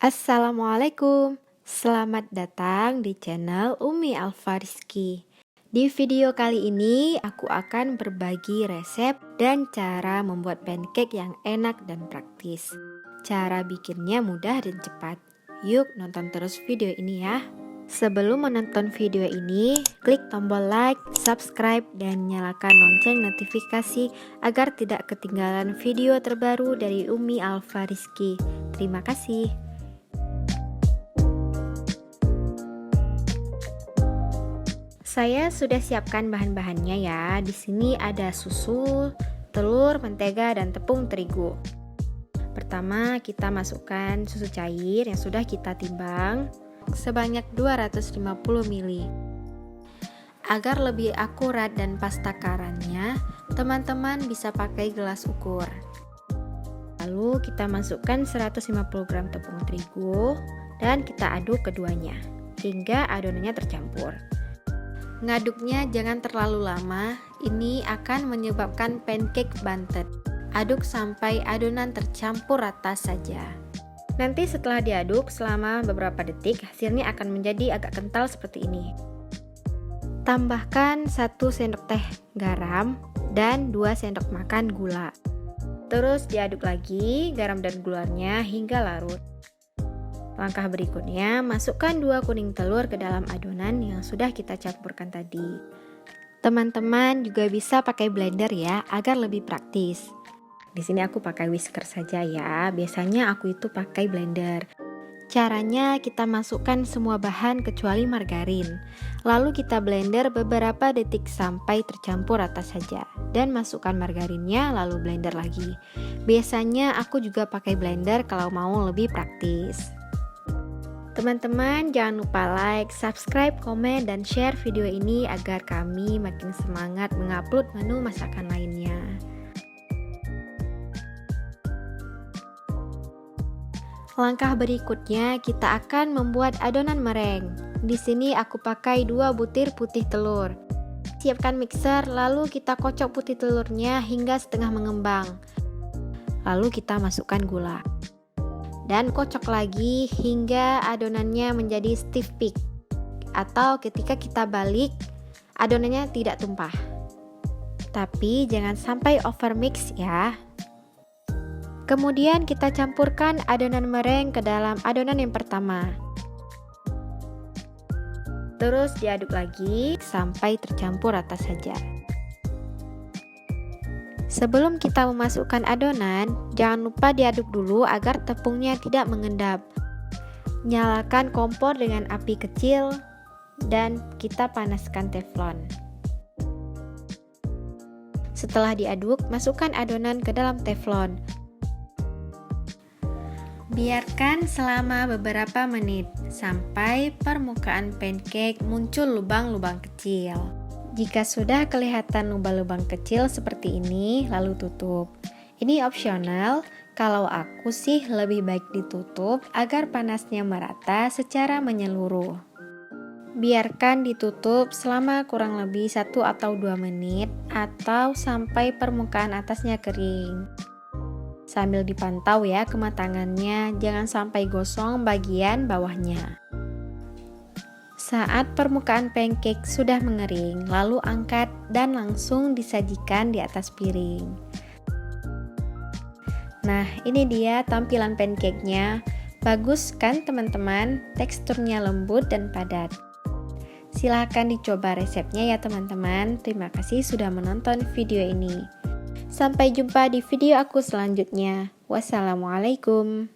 Assalamualaikum, selamat datang di channel Umi Alfariski. Di video kali ini aku akan berbagi resep dan cara membuat pancake yang enak dan praktis. Cara bikinnya mudah dan cepat. Yuk nonton terus video ini ya. Sebelum menonton video ini, klik tombol like, subscribe, dan nyalakan lonceng notifikasi agar tidak ketinggalan video terbaru dari Umi Alfariski. Terima kasih. Saya sudah siapkan bahan-bahannya ya. Di sini ada susu, telur, mentega, dan tepung terigu. Pertama, kita masukkan susu cair yang sudah kita timbang sebanyak 250 ml. Agar lebih akurat dan pas takarannya, teman-teman bisa pakai gelas ukur. Lalu kita masukkan 150 gram tepung terigu dan kita aduk keduanya hingga adonannya tercampur. Ngaduknya jangan terlalu lama, ini akan menyebabkan pancake bantet. Aduk sampai adonan tercampur rata saja. Nanti setelah diaduk selama beberapa detik, hasilnya akan menjadi agak kental seperti ini. Tambahkan 1 sendok teh garam dan 2 sendok makan gula. Terus diaduk lagi garam dan gulanya hingga larut. Langkah berikutnya, masukkan 2 kuning telur ke dalam adonan yang sudah kita campurkan tadi. Teman-teman juga bisa pakai blender ya, agar lebih praktis. Di sini aku pakai whisker saja ya, biasanya aku itu pakai blender. Caranya kita masukkan semua bahan kecuali margarin. Lalu kita blender beberapa detik sampai tercampur rata saja. Dan masukkan margarinnya lalu blender lagi. Biasanya aku juga pakai blender kalau mau lebih praktis. Teman-teman jangan lupa like, subscribe, komen, dan share video ini agar kami makin semangat mengupload menu masakan lainnya. Langkah berikutnya kita akan membuat adonan mereng. Di sini aku pakai 2 butir putih telur. Siapkan mixer lalu kita kocok putih telurnya hingga setengah mengembang. Lalu kita masukkan gula. Dan kocok lagi hingga adonannya menjadi stiff peak, atau ketika kita balik adonannya tidak tumpah. Tapi jangan sampai overmix ya. Kemudian kita campurkan adonan mereng ke dalam adonan yang pertama. Terus diaduk lagi sampai tercampur rata saja. Sebelum kita memasukkan adonan, jangan lupa diaduk dulu agar tepungnya tidak mengendap. Nyalakan kompor dengan api kecil dan kita panaskan teflon. Setelah diaduk, masukkan adonan ke dalam teflon. Biarkan selama beberapa menit sampai permukaan pancake muncul lubang-lubang kecil. Jika sudah kelihatan lubang-lubang kecil seperti ini, lalu tutup. Ini opsional, kalau aku sih lebih baik ditutup agar panasnya merata secara menyeluruh. Biarkan ditutup selama kurang lebih 1 atau 2 menit atau sampai permukaan atasnya kering. Sambil dipantau ya kematangannya, jangan sampai gosong bagian bawahnya. Saat permukaan pancake sudah mengering, lalu angkat dan langsung disajikan di atas piring. Nah, ini dia tampilan pancake-nya. Bagus kan teman-teman? Teksturnya lembut dan padat. Silahkan dicoba resepnya ya teman-teman. Terima kasih sudah menonton video ini. Sampai jumpa di video aku selanjutnya. Wassalamualaikum.